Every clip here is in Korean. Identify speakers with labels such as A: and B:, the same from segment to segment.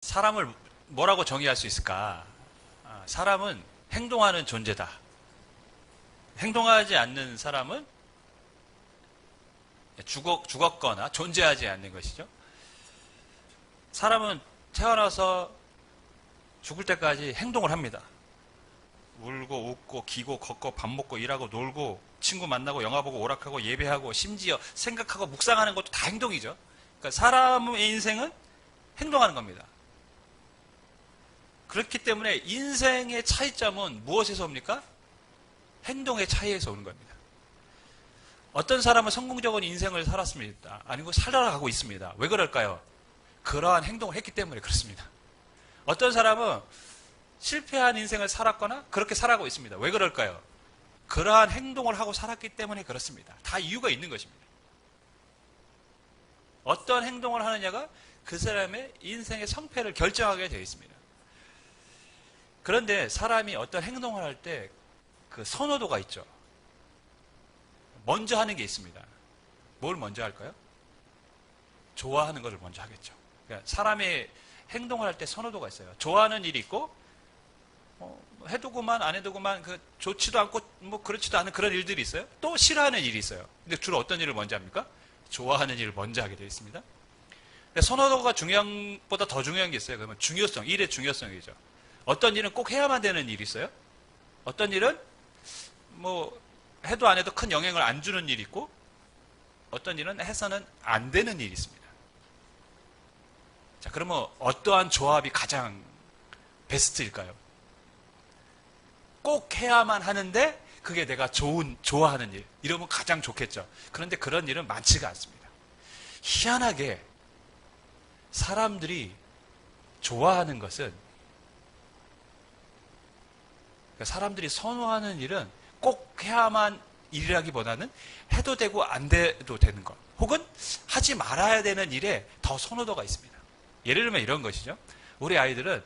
A: 사람을 뭐라고 정의할 수 있을까? 사람은 행동하는 존재다. 행동하지 않는 사람은 죽었거나 존재하지 않는 것이죠. 사람은 태어나서 죽을 때까지 행동을 합니다. 울고 웃고 기고 걷고 밥 먹고 일하고 놀고 친구 만나고 영화 보고 오락하고 예배하고 심지어 생각하고 묵상하는 것도 다 행동이죠. 그러니까 사람의 인생은 행동하는 겁니다. 그렇기 때문에 인생의 차이점은 무엇에서 옵니까? 행동의 차이에서 오는 겁니다. 어떤 사람은 성공적인 인생을 살았습니다. 아니고 살아가고 있습니다. 왜 그럴까요? 그러한 행동을 했기 때문에 그렇습니다. 어떤 사람은 실패한 인생을 살았거나 그렇게 살아가고 있습니다. 왜 그럴까요? 그러한 행동을 하고 살았기 때문에 그렇습니다. 다 이유가 있는 것입니다. 어떤 행동을 하느냐가 그 사람의 인생의 성패를 결정하게 되어 있습니다. 그런데 사람이 어떤 행동을 할 때 그 선호도가 있죠. 먼저 하는 게 있습니다. 뭘 먼저 할까요? 좋아하는 것을 먼저 하겠죠. 그러니까 사람의 행동을 할 때 선호도가 있어요. 좋아하는 일이 있고 해도 그만 안 해도 그만 좋지도 않고 뭐 그렇지도 않은 그런 일들이 있어요. 또 싫어하는 일이 있어요. 근데 주로 어떤 일을 먼저 합니까? 좋아하는 일을 먼저 하게 되어 있습니다. 선호도가 중요한 보다 더 중요한 게 있어요. 그러면 중요성, 일의 중요성이죠. 어떤 일은 꼭 해야만 되는 일이 있어요. 어떤 일은 뭐 해도 안 해도 큰 영향을 안 주는 일이 있고 어떤 일은 해서는 안 되는 일이 있습니다. 자, 그러면 어떠한 조합이 가장 베스트일까요? 꼭 해야만 하는데 그게 내가 좋아하는 일. 이러면 가장 좋겠죠. 그런데 그런 일은 많지가 않습니다. 희한하게 사람들이 좋아하는 것은 사람들이 선호하는 일은 꼭 해야만 일이라기보다는 해도 되고 안 돼도 되는 것 혹은 하지 말아야 되는 일에 더 선호도가 있습니다. 예를 들면 이런 것이죠. 우리 아이들은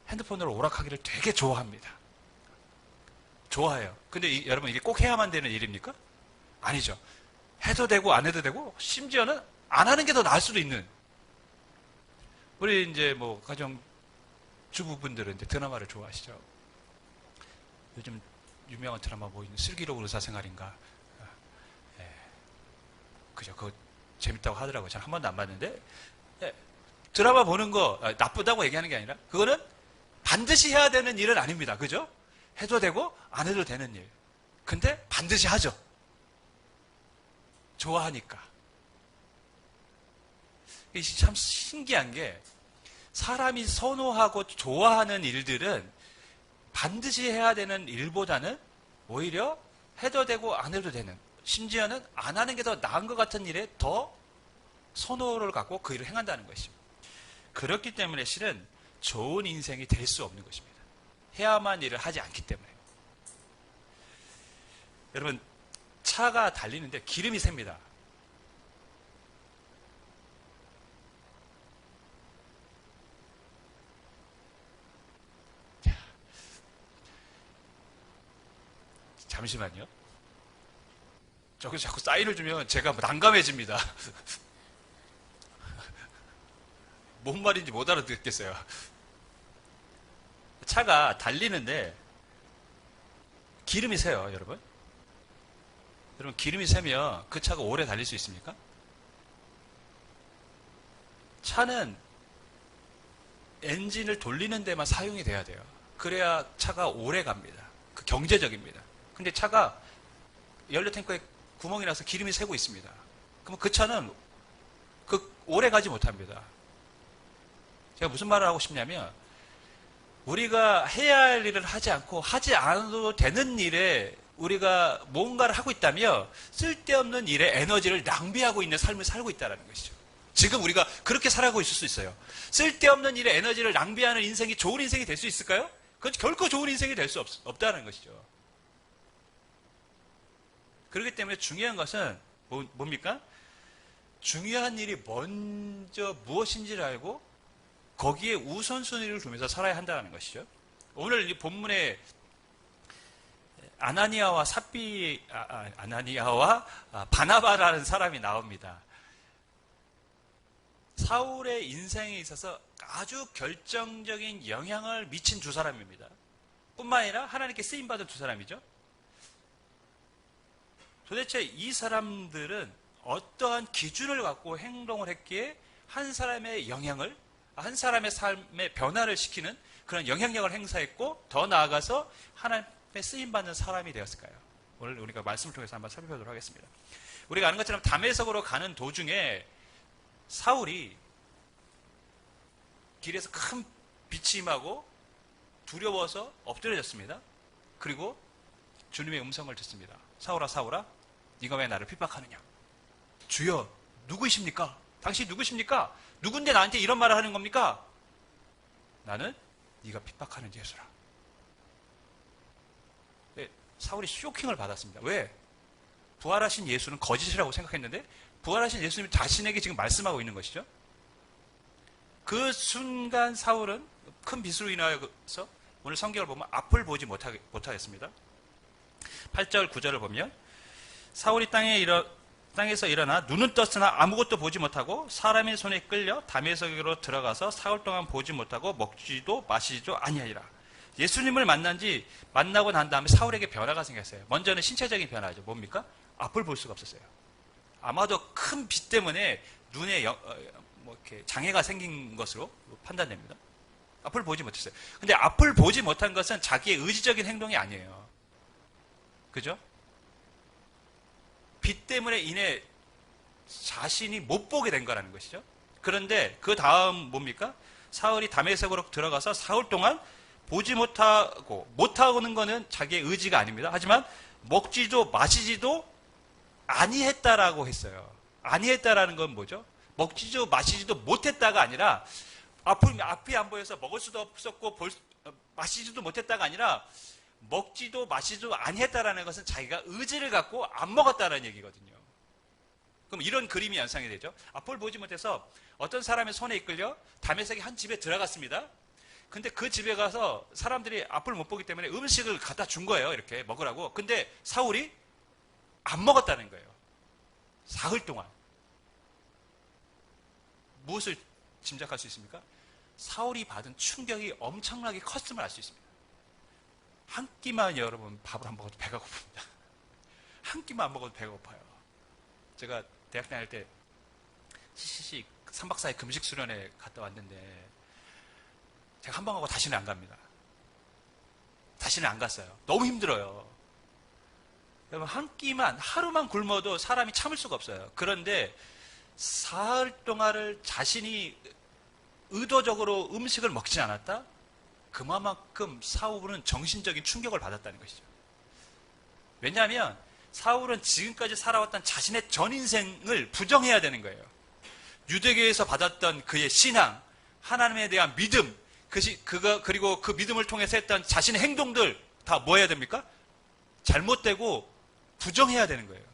A: 핸드폰으로 오락하기를 되게 좋아합니다. 좋아해요. 근데 여러분 이게 꼭 해야만 되는 일입니까? 아니죠. 해도 되고 안 해도 되고 심지어는 안 하는 게 더 나을 수도 있는. 우리 이제 뭐 가정 주부분들은 이제 드라마를 좋아하시죠. 요즘 유명한 드라마 뭐 있는 슬기로운 의사생활인가. 예. 그죠. 그거 재밌다고 하더라고요. 저는 한 번도 안 봤는데. 예. 드라마 보는 거 나쁘다고 얘기하는 게 아니라 그거는 반드시 해야 되는 일은 아닙니다. 그죠? 해도 되고 안 해도 되는 일. 근데 반드시 하죠. 좋아하니까. 이게 참 신기한 게 사람이 선호하고 좋아하는 일들은 반드시 해야 되는 일보다는 오히려 해도 되고 안 해도 되는, 심지어는 안 하는 게 더 나은 것 같은 일에 더 선호를 갖고 그 일을 행한다는 것입니다. 그렇기 때문에 실은 좋은 인생이 될 수 없는 것입니다. 해야만 일을 하지 않기 때문에. 여러분, 차가 달리는데 기름이 셉니다. 잠시만요. 저기서 자꾸 사인을 주면 제가 난감해집니다. 뭔 말인지 못 알아듣겠어요. 차가 달리는데 기름이 새요, 여러분. 여러분, 기름이 새면 그 차가 오래 달릴 수 있습니까? 차는 엔진을 돌리는 데만 사용이 돼야 돼요. 그래야 차가 오래 갑니다. 그 경제적입니다. 근데 차가 연료 탱크에 구멍이 나서 기름이 새고 있습니다. 그럼 그 차는 오래 가지 못합니다. 제가 무슨 말을 하고 싶냐면 우리가 해야 할 일을 하지 않고 하지 않아도 되는 일에 우리가 뭔가를 하고 있다며 쓸데없는 일에 에너지를 낭비하고 있는 삶을 살고 있다는 것이죠. 지금 우리가 그렇게 살아가고 있을 수 있어요. 쓸데없는 일에 에너지를 낭비하는 인생이 좋은 인생이 될 수 있을까요? 그건 결코 좋은 인생이 될 수 없다는 것이죠. 그렇기 때문에 중요한 것은 뭡니까? 중요한 일이 먼저 무엇인지를 알고 거기에 우선순위를 두면서 살아야 한다는 것이죠. 오늘 이 본문에 아나니아와 바나바라는 사람이 나옵니다. 사울의 인생에 있어서 아주 결정적인 영향을 미친 두 사람입니다. 뿐만 아니라 하나님께 쓰임받은 두 사람이죠. 도대체 이 사람들은 어떠한 기준을 갖고 행동을 했기에 한 사람의 영향을, 한 사람의 삶의 변화를 시키는 그런 영향력을 행사했고, 더 나아가서 하나님의 쓰임받는 사람이 되었을까요? 오늘 우리가 말씀을 통해서 한번 살펴보도록 하겠습니다. 우리가 아는 것처럼 다메섹으로 가는 도중에 사울이 길에서 큰 빛이 임하고 두려워서 엎드려졌습니다. 그리고 주님의 음성을 듣습니다. 사울아, 사울아, 네가 왜 나를 핍박하느냐? 주여, 누구이십니까? 당신 누구십니까? 누군데 나한테 이런 말을 하는 겁니까? 나는 네가 핍박하는 예수라. 네, 사울이 쇼킹을 받았습니다. 왜? 부활하신 예수는 거짓이라고 생각했는데 부활하신 예수님이 자신에게 지금 말씀하고 있는 것이죠. 그 순간 사울은 큰 빛으로 인하여서 오늘 성경을 보면 앞을 보지 못하겠습니다. 8절 9절을 보면 사울이 땅에서 일어나 눈은 떴으나 아무것도 보지 못하고 사람의 손에 끌려 다메섹으로 들어가서 사흘 동안 보지 못하고 먹지도 마시지도 아니하리라. 예수님을 만나고 난 다음에 사울에게 변화가 생겼어요. 먼저는 신체적인 변화죠. 뭡니까? 앞을 볼 수가 없었어요. 아마도 큰 빛 때문에 눈에 이렇게 장애가 생긴 것으로 판단됩니다. 앞을 보지 못했어요. 근데 앞을 보지 못한 것은 자기의 의지적인 행동이 아니에요. 그죠? 빛 때문에 인해 자신이 못 보게 된 거라는 것이죠. 그런데 그 다음 뭡니까? 사울이 다메섹으로 들어가서 사흘 동안 보지 못하고는 거는 자기의 의지가 아닙니다. 하지만 먹지도 마시지도 아니했다라고 했어요. 아니했다라는 건 뭐죠? 먹지도 마시지도 못했다가 아니라 앞이 안 보여서 먹을 수도 없었고 마시지도 못했다가 아니라 먹지도 마시지도 아니했다라는 것은 자기가 의지를 갖고 안 먹었다라는 얘기거든요. 그럼 이런 그림이 연상이 되죠. 앞을 보지 못해서 어떤 사람의 손에 이끌려 다메섹의 한 집에 들어갔습니다. 근데 그 집에 가서 사람들이 앞을 못 보기 때문에 음식을 갖다 준 거예요. 이렇게 먹으라고. 근데 사울이 안 먹었다는 거예요. 사흘 동안. 무엇을 짐작할 수 있습니까? 사울이 받은 충격이 엄청나게 컸음을 알 수 있습니다. 한 끼만 여러분 밥을 안 먹어도 배가 고픕니다. 한 끼만 안 먹어도 배가 고파요. 제가 대학 다닐 때 CCC 3박 4일 금식 수련회 갔다 왔는데 제가 한 번 가고 다시는 안 갑니다. 다시는 안 갔어요. 너무 힘들어요. 여러분 한 끼만 하루만 굶어도 사람이 참을 수가 없어요. 그런데 사흘 동안을 자신이 의도적으로 음식을 먹지 않았다? 그만큼 사울은 정신적인 충격을 받았다는 것이죠. 왜냐하면 사울은 지금까지 살아왔던 자신의 전 인생을 부정해야 되는 거예요. 유대교에서 받았던 그의 신앙, 하나님에 대한 믿음, 그리고 그 믿음을 통해서 했던 자신의 행동들 다 뭐 해야 됩니까? 잘못되고 부정해야 되는 거예요.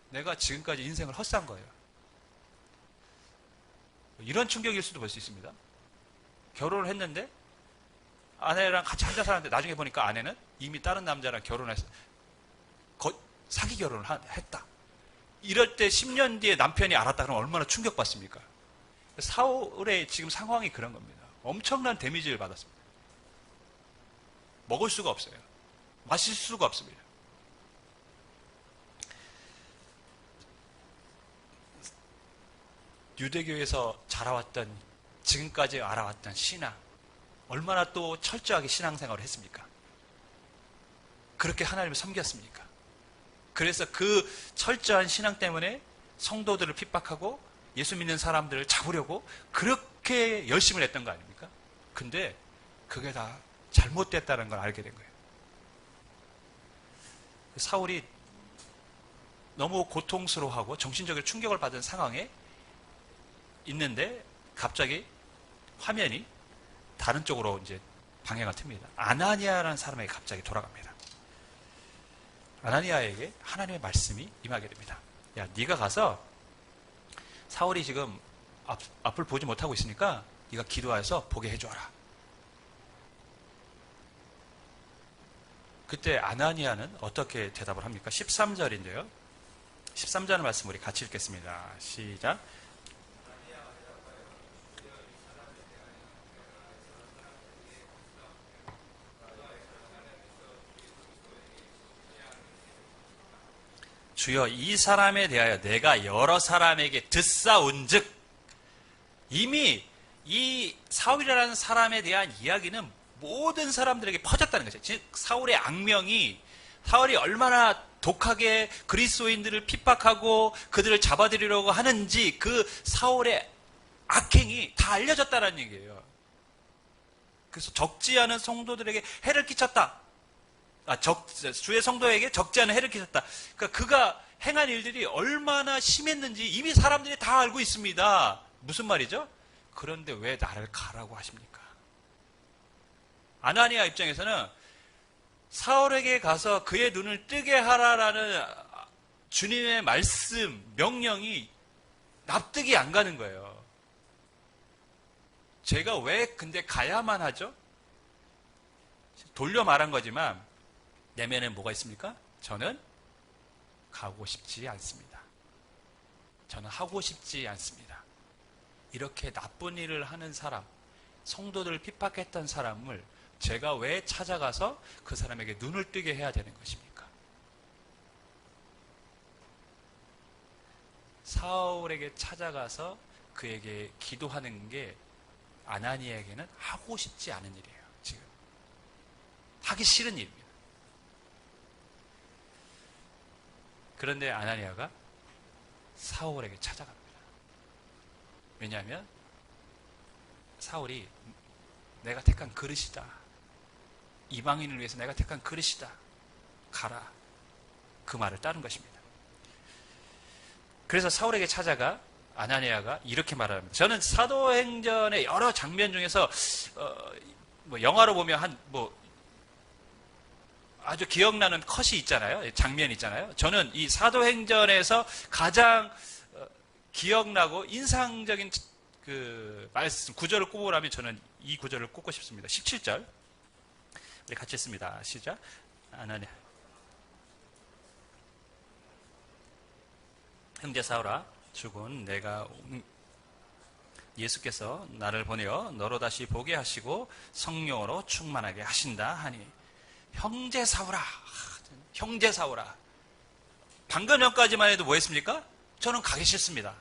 A: 내가 지금까지 인생을 헛산 거예요. 이런 충격일 수도 볼 수 있습니다. 결혼을 했는데 아내랑 같이 혼자 살았는데 나중에 보니까 아내는 이미 다른 남자랑 결혼해서 사기 결혼을 했다. 이럴 때 10년 뒤에 남편이 알았다 그러면 얼마나 충격받습니까? 사울의 지금 상황이 그런 겁니다. 엄청난 데미지를 받았습니다. 먹을 수가 없어요. 마실 수가 없습니다. 유대교에서 자라왔던 지금까지 알아왔던 신앙 얼마나 또 철저하게 신앙생활을 했습니까? 그렇게 하나님을 섬겼습니까? 그래서 그 철저한 신앙 때문에 성도들을 핍박하고 예수 믿는 사람들을 잡으려고 그렇게 열심을 했던 거 아닙니까? 근데 그게 다 잘못됐다는 걸 알게 된 거예요. 사울이 너무 고통스러워하고 정신적으로 충격을 받은 상황에 있는데 갑자기 화면이 다른 쪽으로 이제 방향을 틉니다. 아나니아라는 사람에게 갑자기 돌아갑니다. 아나니아에게 하나님의 말씀이 임하게 됩니다. 야, 네가 가서 사울이 지금 앞을 보지 못하고 있으니까 네가 기도해서 보게 해줘라. 그때 아나니아는 어떻게 대답을 합니까? 13절인데요. 13절 말씀 우리 같이 읽겠습니다. 시작. 주여 이 사람에 대하여 내가 여러 사람에게 듣사온즉, 이미 이 사울이라는 사람에 대한 이야기는 모든 사람들에게 퍼졌다는 거죠. 즉 사울의 악명이, 사울이 얼마나 독하게 그리스도인들을 핍박하고 그들을 잡아들이려고 하는지 그 사울의 악행이 다 알려졌다는 얘기예요. 그래서 적지 않은 성도들에게 해를 끼쳤다. 주의 성도에게 적지 않은 해를 끼쳤다. 그러니까 그가 행한 일들이 얼마나 심했는지 이미 사람들이 다 알고 있습니다. 무슨 말이죠? 그런데 왜 나를 가라고 하십니까? 아나니아 입장에서는 사울에게 가서 그의 눈을 뜨게 하라라는 주님의 말씀, 명령이 납득이 안 가는 거예요. 제가 왜 근데 가야만 하죠? 돌려 말한 거지만 내면에 뭐가 있습니까? 저는 가고 싶지 않습니다. 저는 하고 싶지 않습니다. 이렇게 나쁜 일을 하는 사람, 성도들을 핍박했던 사람을 제가 왜 찾아가서 그 사람에게 눈을 뜨게 해야 되는 것입니까? 사울에게 찾아가서 그에게 기도하는 게 아나니아에게는 하고 싶지 않은 일이에요. 지금 하기 싫은 일입니다. 그런데 아나니아가 사울에게 찾아갑니다. 왜냐하면 사울이 내가 택한 그릇이다. 이방인을 위해서 내가 택한 그릇이다. 가라. 그 말을 따른 것입니다. 그래서 사울에게 찾아가 아나니아가 이렇게 말합니다. 저는 사도행전의 여러 장면 중에서 영화로 보면 아주 기억나는 컷이 있잖아요. 장면이 있잖아요. 저는 이 사도행전에서 가장 기억나고 인상적인 그 말씀, 구절을 꼽으라면 저는 이 구절을 꼽고 싶습니다. 17절. 우리 같이 했습니다. 시작. 아나니아. 형제 사울아, 죽은 내가 예수께서 나를 보내어 너로 다시 보게 하시고 성령으로 충만하게 하신다 하니, 형제 사울아, 형제 사울아. 방금 전까지만 해도 뭐 했습니까? 저는 가기 싫습니다.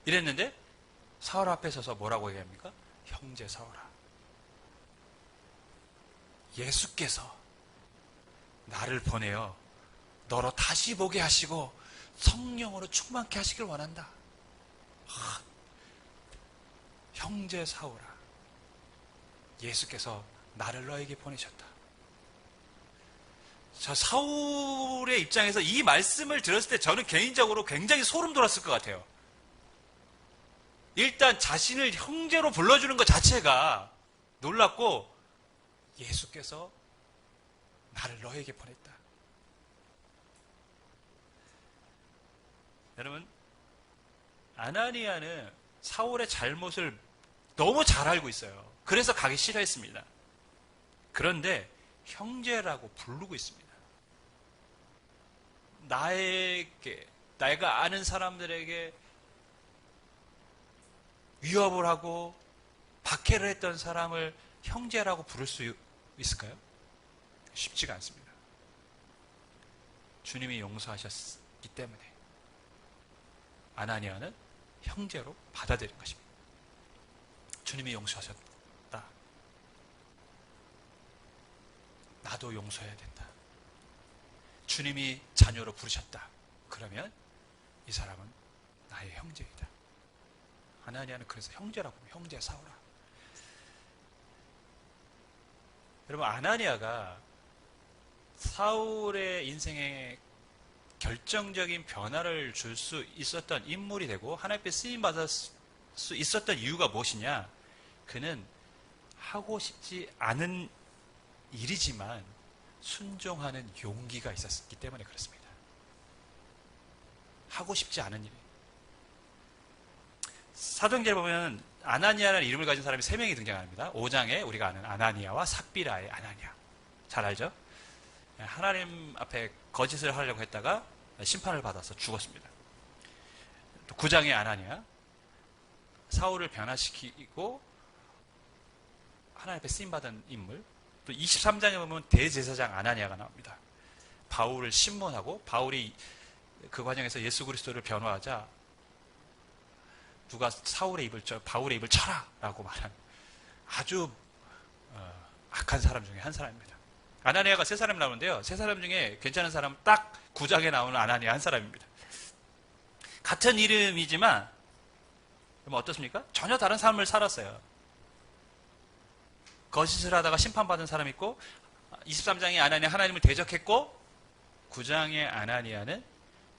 A: 이랬는데 사울 앞에 서서 뭐라고 얘기합니까? 형제 사울아, 예수께서 나를 보내어 너로 다시 보게 하시고 성령으로 충만케 하시길 원한다. 형제 사울아, 예수께서 나를 너에게 보내셨다. 저 사울의 입장에서 이 말씀을 들었을 때 저는 개인적으로 굉장히 소름 돋았을 것 같아요. 일단 자신을 형제로 불러주는 것 자체가 놀랍고, 예수께서 나를 너에게 보냈다. 여러분, 아나니아는 사울의 잘못을 너무 잘 알고 있어요. 그래서 가기 싫어했습니다. 그런데 형제라고 부르고 있습니다. 내가 아는 사람들에게 위협을 하고 박해를 했던 사람을 형제라고 부를 수 있을까요? 쉽지가 않습니다. 주님이 용서하셨기 때문에 아나니아는 형제로 받아들인 것입니다. 주님이 용서하셨다. 나도 용서해야 된다. 주님이 자녀로 부르셨다. 그러면 이 사람은 나의 형제이다. 아나니아는 그래서 형제라고 합니다. 형제 사울아. 여러분, 아나니아가 사울의 인생에 결정적인 변화를 줄 수 있었던 인물이 되고 하나님께 쓰임받을 수 있었던 이유가 무엇이냐? 그는 하고 싶지 않은 일이지만 순종하는 용기가 있었기 때문에 그렇습니다. 하고 싶지 않은 일. 사도행전에 보면 아나니아라는 이름을 가진 사람이 3명이 등장합니다. 5장에 우리가 아는 아나니아와 삽비라의 아나니아. 잘 알죠? 하나님 앞에 거짓을 하려고 했다가 심판을 받아서 죽었습니다. 또 9장의 아나니아, 사울을 변화시키고 하나님 앞에 쓰임받은 인물. 또 23장에 보면 대제사장 아나니아가 나옵니다. 바울을 신문하고 바울이 그 과정에서 예수 그리스도를 변호하자 누가 바울의 입을 쳐라 라고 말한 아주 악한 사람 중에 한 사람입니다. 아나니아가 세 사람 나오는데요. 세 사람 중에 괜찮은 사람은 딱 9장에 나오는 아나니아 한 사람입니다. 같은 이름이지만 그러면 어떻습니까? 전혀 다른 삶을 살았어요. 거짓을 하다가 심판받은 사람 있고 23장의 아나니아 하나님을 대적했고 9장의 아나니아는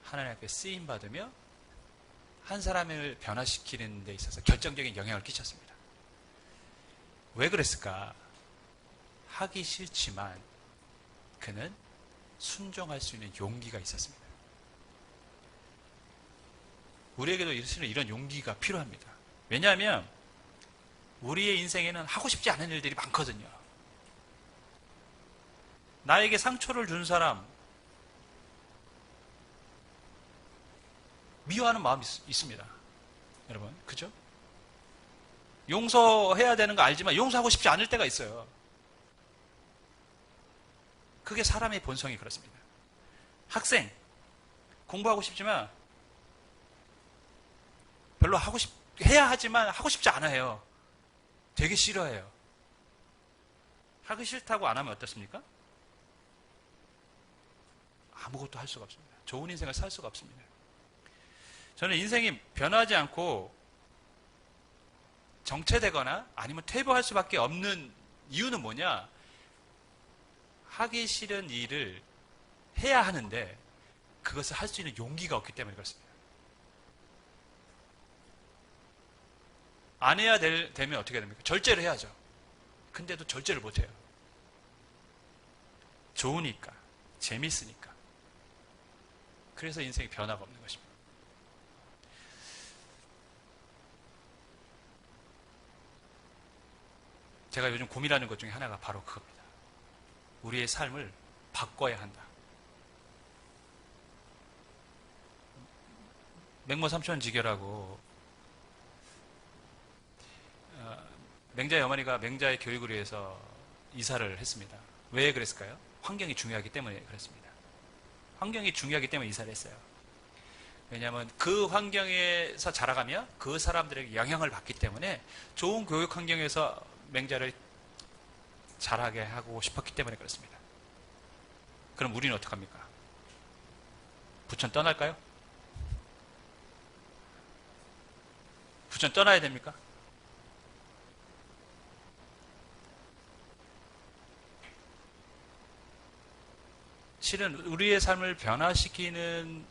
A: 하나님 앞에 쓰임받으며 한 사람을 변화시키는 데 있어서 결정적인 영향을 끼쳤습니다. 왜 그랬을까? 하기 싫지만 그는 순종할 수 있는 용기가 있었습니다. 우리에게도 이런 용기가 필요합니다. 왜냐하면 우리의 인생에는 하고 싶지 않은 일들이 많거든요. 나에게 상처를 준 사람, 미워하는 마음이 있습니다. 여러분, 그죠? 용서해야 되는 거 알지만 용서하고 싶지 않을 때가 있어요. 그게 사람의 본성이 그렇습니다. 학생, 공부하고 싶지만 별로 해야 하지만 하고 싶지 않아요. 되게 싫어해요. 하기 싫다고 안 하면 어떻습니까? 아무것도 할 수가 없습니다. 좋은 인생을 살 수가 없습니다. 저는 인생이 변하지 않고 정체되거나 아니면 퇴보할 수밖에 없는 이유는 뭐냐? 하기 싫은 일을 해야 하는데 그것을 할 수 있는 용기가 없기 때문에 그렇습니다. 안 해야 되면 어떻게 됩니까? 절제를 해야죠. 근데도 절제를 못해요. 좋으니까, 재밌으니까. 그래서 인생에 변화가 없는 것입니다. 제가 요즘 고민하는 것 중에 하나가 바로 그겁니다. 우리의 삶을 바꿔야 한다. 맹모 삼촌지교라고 맹자의 어머니가 맹자의 교육을 위해서 이사를 했습니다. 왜 그랬을까요? 환경이 중요하기 때문에 그랬습니다. 환경이 중요하기 때문에 이사를 했어요. 왜냐하면 그 환경에서 자라가며 그 사람들에게 영향을 받기 때문에 좋은 교육 환경에서 맹자를 자라게 하고 싶었기 때문에 그렇습니다. 그럼 우리는 어떡합니까? 부천 떠날까요? 부천 떠나야 됩니까? 실은 우리의 삶을 변화시키는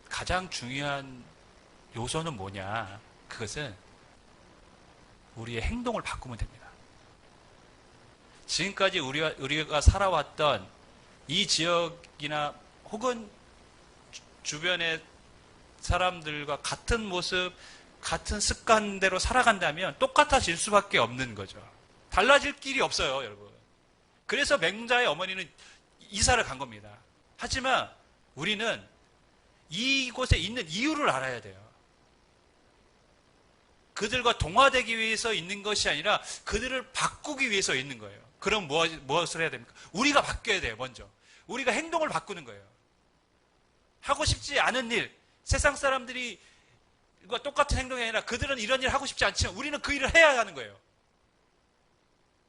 A: 가장 중요한 요소는 뭐냐? 그것은 우리의 행동을 바꾸면 됩니다. 지금까지 우리가 살아왔던 이 지역이나 혹은 주변의 사람들과 같은 모습, 같은 습관대로 살아간다면 똑같아질 수밖에 없는 거죠. 달라질 길이 없어요, 여러분. 그래서 맹자의 어머니는 이사를 간 겁니다. 하지만 우리는 이곳에 있는 이유를 알아야 돼요. 그들과 동화되기 위해서 있는 것이 아니라 그들을 바꾸기 위해서 있는 거예요. 그럼 무엇을 해야 됩니까? 우리가 바뀌어야 돼요, 먼저. 우리가 행동을 바꾸는 거예요. 하고 싶지 않은 일, 세상 사람들이 똑같은 행동이 아니라 그들은 이런 일 하고 싶지 않지만 우리는 그 일을 해야 하는 거예요.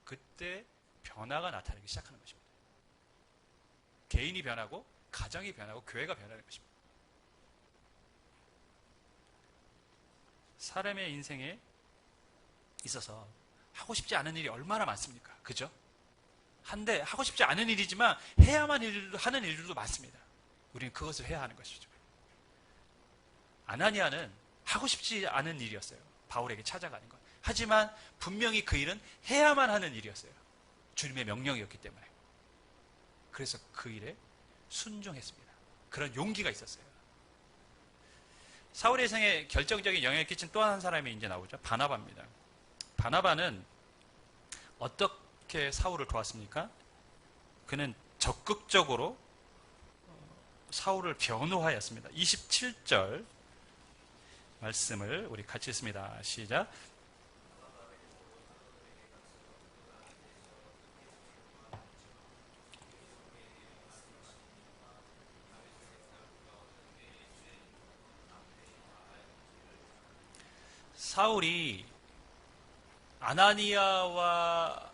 A: 그때 변화가 나타나기 시작하는 것입니다. 개인이 변하고 가정이 변하고 교회가 변하는 것입니다. 사람의 인생에 있어서 하고 싶지 않은 일이 얼마나 많습니까? 그죠? 한데 하고 싶지 않은 일이지만 해야만 하는 일들도 많습니다. 우리는 그것을 해야 하는 것이죠. 아나니아는 하고 싶지 않은 일이었어요. 바울에게 찾아가는 것. 하지만 분명히 그 일은 해야만 하는 일이었어요. 주님의 명령이었기 때문에. 그래서 그 일에 순종했습니다. 그런 용기가 있었어요. 사울의 생에 결정적인 영향을 끼친 또 한 사람이 이제 나오죠. 바나바입니다. 바나바는 어떻게 사울을 도왔습니까? 그는 적극적으로 사울을 변호하였습니다. 27절 말씀을 우리 같이 읽습니다. 시작. 사울이 아나니아가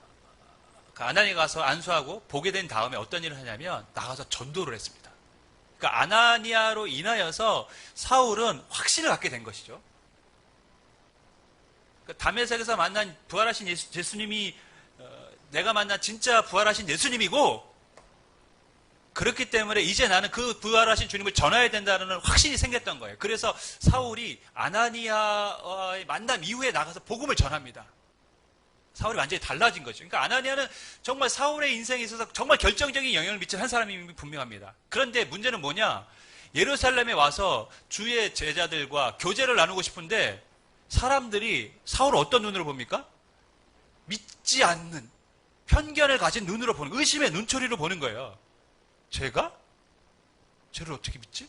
A: 가서 안수하고 보게 된 다음에 어떤 일을 하냐면 나가서 전도를 했습니다. 그러니까 아나니아로 인하여서 사울은 확신을 갖게 된 것이죠. 그러니까 다메섹에서 만난 부활하신 예수님이 내가 만난 진짜 부활하신 예수님이고, 그렇기 때문에 이제 나는 그 부활하신 주님을 전해야 된다는 확신이 생겼던 거예요. 그래서 사울이 아나니아와의 만남 이후에 나가서 복음을 전합니다. 사울이 완전히 달라진 거죠. 그러니까 아나니아는 정말 사울의 인생에 있어서 정말 결정적인 영향을 미친 한 사람이 분명합니다. 그런데 문제는 뭐냐? 예루살렘에 와서 주의 제자들과 교제를 나누고 싶은데 사람들이 사울을 어떤 눈으로 봅니까? 믿지 않는, 편견을 가진 눈으로 보는, 의심의 눈초리로 보는 거예요. 쟤가? 쟤를 어떻게 믿지?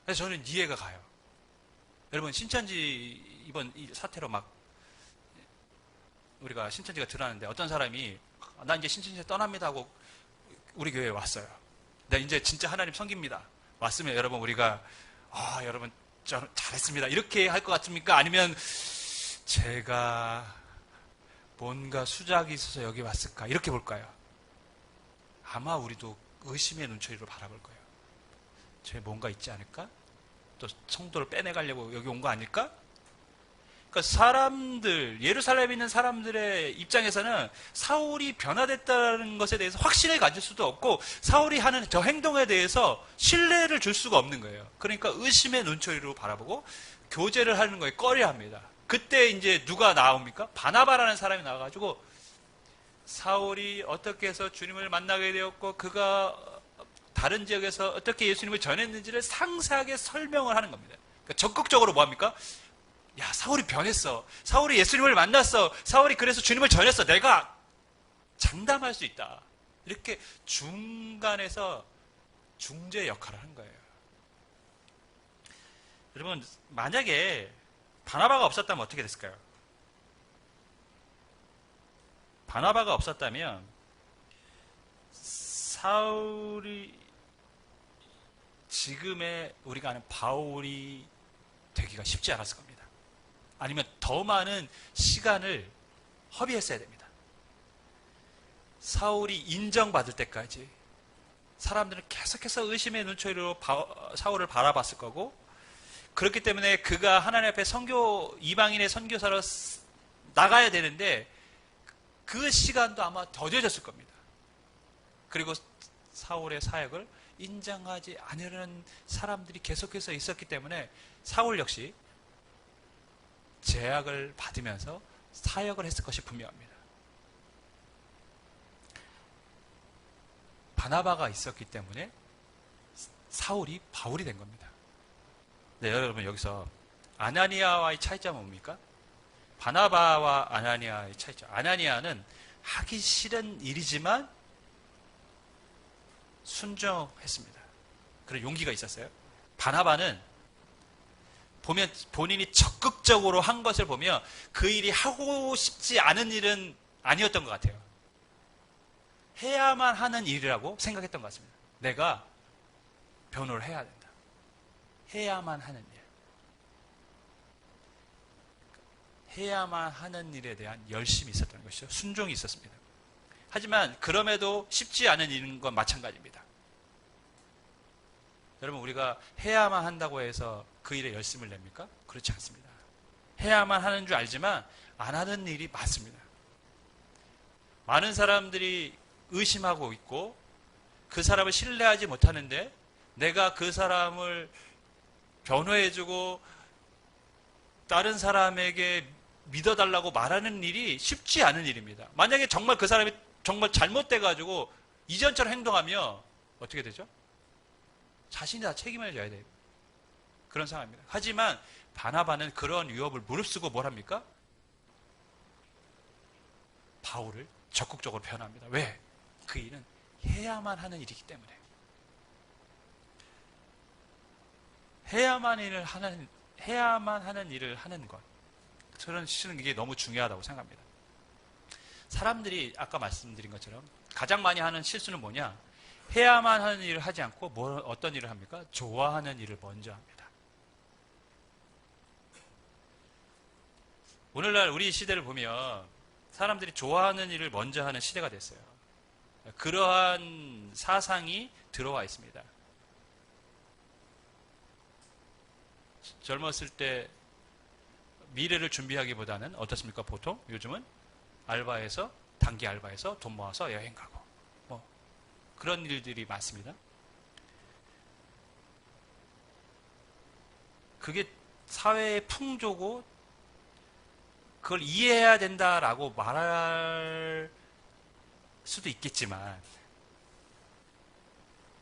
A: 그래서 저는 이해가 가요. 여러분, 신천지 이번 이 사태로 막 우리가 신천지가 드러났는데 어떤 사람이 나 이제 신천지 떠납니다 하고 우리 교회에 왔어요. 나 이제 진짜 하나님 섬깁니다. 왔으면 여러분 우리가 여러분 잘했습니다 이렇게 할 것 같습니까? 아니면 제가 뭔가 수작이 있어서 여기 왔을까 이렇게 볼까요? 아마 우리도 의심의 눈초리로 바라볼 거예요. 쟤 뭔가 있지 않을까? 또 성도를 빼내가려고 여기 온 거 아닐까? 그러니까 사람들, 예루살렘에 있는 사람들의 입장에서는 사울이 변화됐다는 것에 대해서 확신을 가질 수도 없고 사울이 하는 저 행동에 대해서 신뢰를 줄 수가 없는 거예요. 그러니까 의심의 눈초리로 바라보고 교제를 하는 거에 꺼려합니다. 그때 이제 누가 나옵니까? 바나바라는 사람이 나와가지고 사울이 어떻게 해서 주님을 만나게 되었고 그가 다른 지역에서 어떻게 예수님을 전했는지를 상세하게 설명을 하는 겁니다. 그러니까 적극적으로 뭐합니까? 야, 사울이 변했어. 사울이 예수님을 만났어. 사울이 그래서 주님을 전했어. 내가 장담할 수 있다. 이렇게 중간에서 중재 역할을 한 거예요. 여러분, 만약에 바나바가 없었다면 어떻게 됐을까요? 바나바가 없었다면 사울이 지금의 우리가 아는 바울이 되기가 쉽지 않았을 겁니다. 아니면 더 많은 시간을 허비했어야 됩니다. 사울이 인정받을 때까지 사람들은 계속해서 의심의 눈초리로 사울을 바라봤을 거고, 그렇기 때문에 그가 하나님 앞에 이방인의 선교사로 나가야 되는데 그 시간도 아마 더뎌졌을 겁니다. 그리고 사울의 사역을 인정하지 않으려는 사람들이 계속해서 있었기 때문에 사울 역시 제약을 받으면서 사역을 했을 것이 분명합니다. 바나바가 있었기 때문에 사울이 바울이 된 겁니다. 네, 여러분 여기서 아나니아와의 차이점은 뭡니까? 바나바와 아나니아의 차이점. 아나니아는 하기 싫은 일이지만 순종했습니다. 그런 용기가 있었어요. 바나바는 보면 본인이 적극적으로 한 것을 보면 그 일이 하고 싶지 않은 일은 아니었던 것 같아요. 해야만 하는 일이라고 생각했던 것 같습니다. 내가 변호를 해야 된다. 해야만 하는 일. 해야만 하는 일에 대한 열심이 있었던 것이죠. 순종이 있었습니다. 하지만 그럼에도 쉽지 않은 일인 건 마찬가지입니다. 여러분, 우리가 해야만 한다고 해서 그 일에 열심을 냅니까? 그렇지 않습니다. 해야만 하는 줄 알지만 안 하는 일이 많습니다. 많은 사람들이 의심하고 있고 그 사람을 신뢰하지 못하는데 내가 그 사람을 변호해주고 다른 사람에게 믿어달라고 말하는 일이 쉽지 않은 일입니다. 만약에 정말 그 사람이 정말 잘못돼가지고 이전처럼 행동하면 어떻게 되죠? 자신이 다 책임을 져야 돼요. 그런 상황입니다. 하지만 바나바는 그런 위협을 무릅쓰고 뭘 합니까? 바울을 적극적으로 변합니다. 왜? 그 일은 해야만 하는 일이기 때문에. 해야만 하는 일을 하는 것. 저는 실은 이게 너무 중요하다고 생각합니다. 사람들이 아까 말씀드린 것처럼 가장 많이 하는 실수는 뭐냐? 해야만 하는 일을 하지 않고 어떤 일을 합니까? 좋아하는 일을 먼저 합니다. 오늘날 우리 시대를 보면 사람들이 좋아하는 일을 먼저 하는 시대가 됐어요. 그러한 사상이 들어와 있습니다. 젊었을 때 미래를 준비하기보다는 어떻습니까? 보통 요즘은 단기 알바해서 돈 모아서 여행 가고 뭐 그런 일들이 많습니다. 그게 사회의 풍조고 그걸 이해해야 된다라고 말할 수도 있겠지만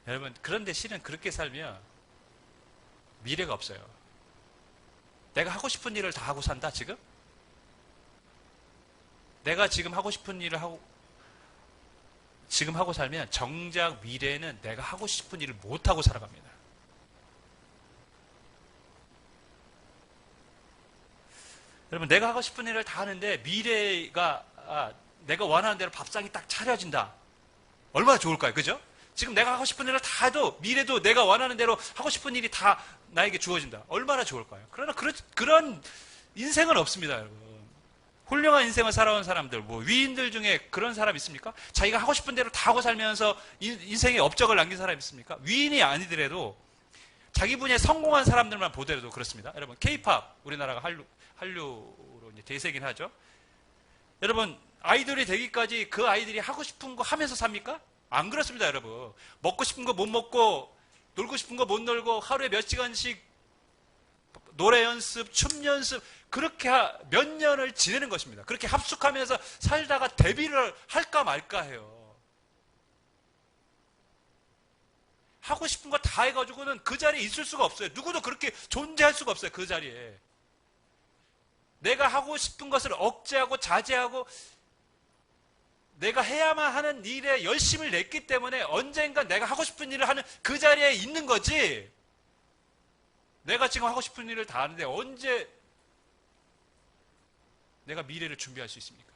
A: 여러분, 그런데 실은 그렇게 살면 미래가 없어요. 내가 하고 싶은 일을 다 하고 산다, 지금? 내가 지금 하고 싶은 일을 지금 하고 살면 정작 미래에는 내가 하고 싶은 일을 못하고 살아갑니다. 여러분, 내가 하고 싶은 일을 다 하는데 미래가 내가 원하는 대로 밥상이 딱 차려진다. 얼마나 좋을까요? 그죠? 지금 내가 하고 싶은 일을 다 해도 미래도 내가 원하는 대로 하고 싶은 일이 다 나에게 주어진다. 얼마나 좋을까요? 그러나 그런 인생은 없습니다, 여러분. 훌륭한 인생을 살아온 사람들, 위인들 중에 그런 사람 있습니까? 자기가 하고 싶은 대로 다 하고 살면서 인생에 업적을 남긴 사람 있습니까? 위인이 아니더라도 자기 분야에 성공한 사람들만 보더라도 그렇습니다. 여러분, K-팝, 우리나라가 한류로 이제 대세긴 하죠. 여러분, 아이돌이 되기까지 그 아이들이 하고 싶은 거 하면서 삽니까? 안 그렇습니다, 여러분. 먹고 싶은 거 못 먹고, 놀고 싶은 거 못 놀고, 하루에 몇 시간씩 노래 연습, 춤 연습, 그렇게 몇 년을 지내는 것입니다. 그렇게 합숙하면서 살다가 데뷔를 할까 말까 해요. 하고 싶은 거 다 해가지고는 그 자리에 있을 수가 없어요. 누구도 그렇게 존재할 수가 없어요, 그 자리에. 내가 하고 싶은 것을 억제하고 자제하고 내가 해야만 하는 일에 열심을 냈기 때문에 언젠가 내가 하고 싶은 일을 하는 그 자리에 있는 거지. 내가 지금 하고 싶은 일을 다 하는데 언제 내가 미래를 준비할 수 있습니까?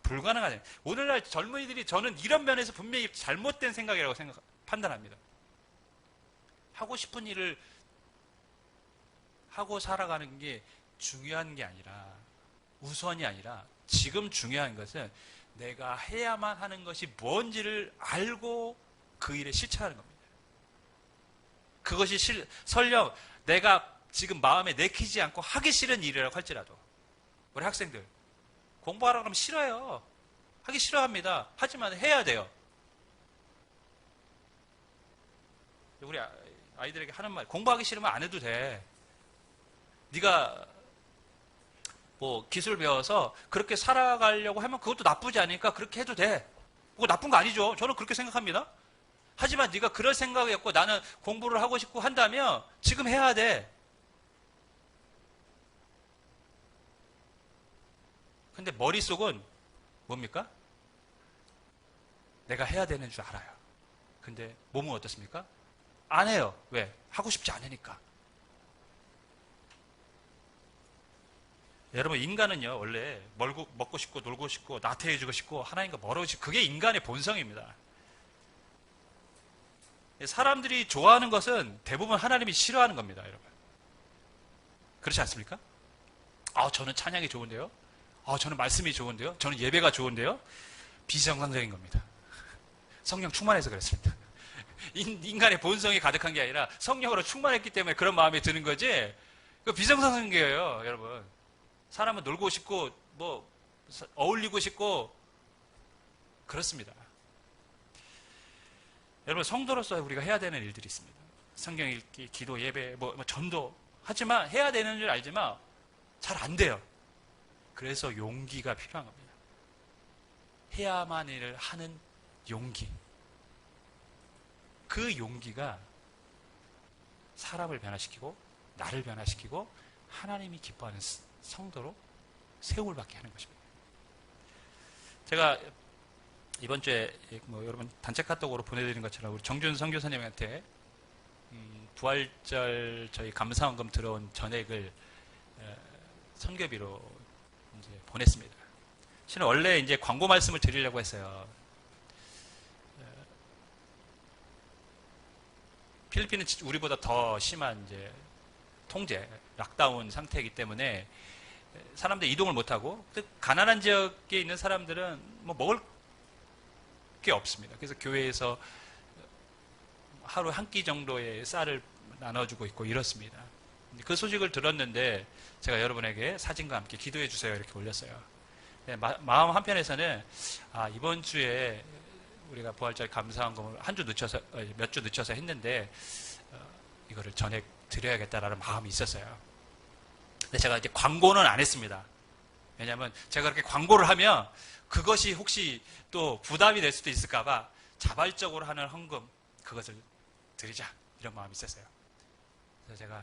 A: 불가능하네. 오늘날 젊은이들이 저는 이런 면에서 분명히 잘못된 생각이라고 판단합니다. 하고 싶은 일을 하고 살아가는 게 중요한 게 아니라, 우선이 아니라 지금 중요한 것은 내가 해야만 하는 것이 뭔지를 알고 그 일에 실천하는 겁니다. 그것이 설령 내가 지금 마음에 내키지 않고 하기 싫은 일이라고 할지라도, 우리 학생들 공부하라고 하면 싫어요. 하기 싫어합니다. 하지만 해야 돼요. 우리 아이들에게 하는 말, 공부하기 싫으면 안 해도 돼. 네가 기술 배워서 그렇게 살아가려고 하면 그것도 나쁘지 않으니까 그렇게 해도 돼. 그거 나쁜 거 아니죠. 저는 그렇게 생각합니다. 하지만 네가 그럴 생각이 없고 나는 공부를 하고 싶고 한다면 지금 해야 돼. 근데 머릿속은 뭡니까? 내가 해야 되는 줄 알아요. 근데 몸은 어떻습니까? 안 해요. 왜? 하고 싶지 않으니까. 여러분, 인간은요, 원래 먹고 싶고 놀고 싶고 나태해지고 싶고 하나님과 멀어지고, 그게 인간의 본성입니다. 사람들이 좋아하는 것은 대부분 하나님이 싫어하는 겁니다, 여러분. 그렇지 않습니까? 저는 찬양이 좋은데요? 저는 말씀이 좋은데요? 저는 예배가 좋은데요? 비정상적인 겁니다. 성령 충만해서 그렇습니다. 인간의 본성이 가득한 게 아니라 성령으로 충만했기 때문에 그런 마음이 드는 거지, 그 비정상적인 거예요, 여러분. 사람은 놀고 싶고 어울리고 싶고 그렇습니다. 여러분, 성도로서 우리가 해야 되는 일들이 있습니다. 성경 읽기, 기도, 예배, 전도. 하지만 해야 되는 줄 알지만 잘 안 돼요. 그래서 용기가 필요한 겁니다. 해야만 일을 하는 용기. 그 용기가 사람을 변화시키고 나를 변화시키고 하나님이 기뻐하는 성도로 세움을 받게 하는 것입니다. 제가 이번 주에 뭐 여러분 단체 카톡으로 보내드린 것처럼 우리 정준 선교사님한테 부활절 저희 감사원금 들어온 전액을 선교비로 이제 보냈습니다. 실은 원래 이제 광고 말씀을 드리려고 했어요. 필리핀은 우리보다 더 심한 이제 통제, 락다운 상태이기 때문에 사람들이 이동을 못하고 가난한 지역에 있는 사람들은 뭐 먹을 게 없습니다. 그래서 교회에서 하루 한 끼 정도의 쌀을 나눠주고 있고 이렇습니다. 그 소식을 들었는데 제가 여러분에게 사진과 함께 기도해 주세요 이렇게 올렸어요. 마음 한편에서는 이번 주에 우리가 부활절 감사원금을 몇 주 늦춰서 했는데 이거를 전액 드려야겠다라는 마음이 있었어요. 근데 제가 이제 광고는 안 했습니다. 왜냐하면 제가 그렇게 광고를 하면 그것이 혹시 또 부담이 될 수도 있을까봐 자발적으로 하는 헌금 그것을 드리자 이런 마음이 있었어요. 그래서 제가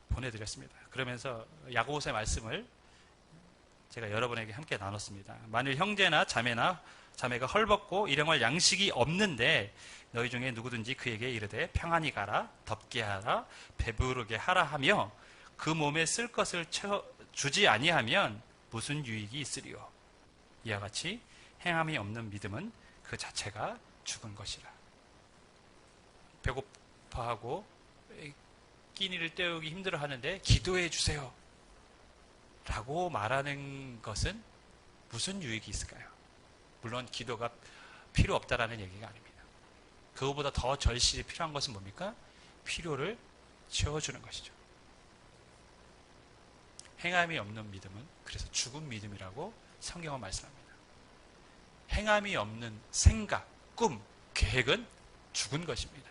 A: 보내드렸습니다. 그러면서 야고보서의 말씀을 제가 여러분에게 함께 나눴습니다. 만일 형제나 자매가 헐벗고 일용할 양식이 없는데 너희 중에 누구든지 그에게 이르되 평안히 가라 덥게 하라 배부르게 하라 하며 그 몸에 쓸 것을 주지 아니하면 무슨 유익이 있으리요. 이와 같이 행함이 없는 믿음은 그 자체가 죽은 것이라. 배고파하고 끼니를 때우기 힘들어하는데 기도해 주세요 라고 말하는 것은 무슨 유익이 있을까요? 물론 기도가 필요 없다라는 얘기가 아닙니다. 그거보다 더 절실히 필요한 것은 뭡니까? 필요를 채워주는 것이죠. 행함이 없는 믿음은 그래서 죽은 믿음이라고 성경은 말씀합니다. 행함이 없는 생각, 꿈, 계획은 죽은 것입니다.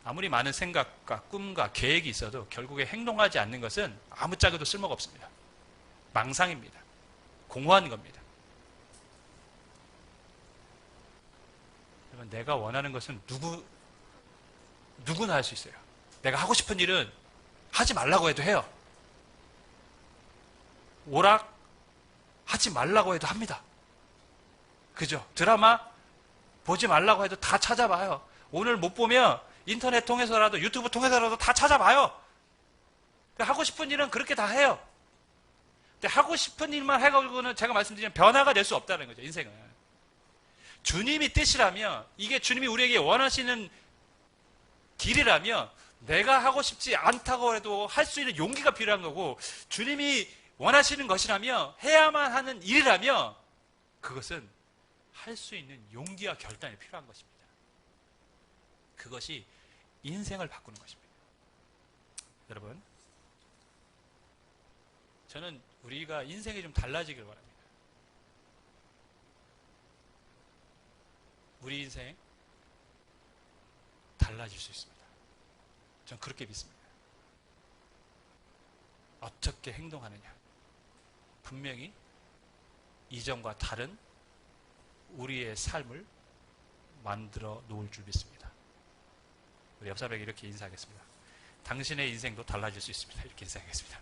A: 아무리 많은 생각과 꿈과 계획이 있어도 결국에 행동하지 않는 것은 아무짝에도 쓸모가 없습니다. 망상입니다. 공허한 겁니다. 내가 원하는 것은 누구나 할 수 있어요. 내가 하고 싶은 일은 하지 말라고 해도 해요. 오락 하지 말라고 해도 합니다. 그죠? 드라마 보지 말라고 해도 다 찾아봐요. 오늘 못 보면 인터넷 통해서라도 유튜브 통해서라도 다 찾아봐요. 하고 싶은 일은 그렇게 다 해요. 근데 하고 싶은 일만 해가지고는 제가 말씀드리면 변화가 될 수 없다는 거죠. 인생은. 주님이 뜻이라면 이게 주님이 우리에게 원하시는 길이라면 내가 하고 싶지 않다고 해도 할 수 있는 용기가 필요한 거고 주님이 원하시는 것이라면 해야만 하는 일이라면 그것은 할 수 있는 용기와 결단이 필요한 것입니다. 그것이 인생을 바꾸는 것입니다. 여러분, 저는 우리가 인생이 좀 달라지길 바랍니다. 우리 인생 달라질 수 있습니다. 저는 그렇게 믿습니다. 어떻게 행동하느냐. 분명히 이전과 다른 우리의 삶을 만들어 놓을 줄 믿습니다. 우리 옆 사람에게 이렇게 인사하겠습니다. 당신의 인생도 달라질 수 있습니다. 이렇게 인사하겠습니다.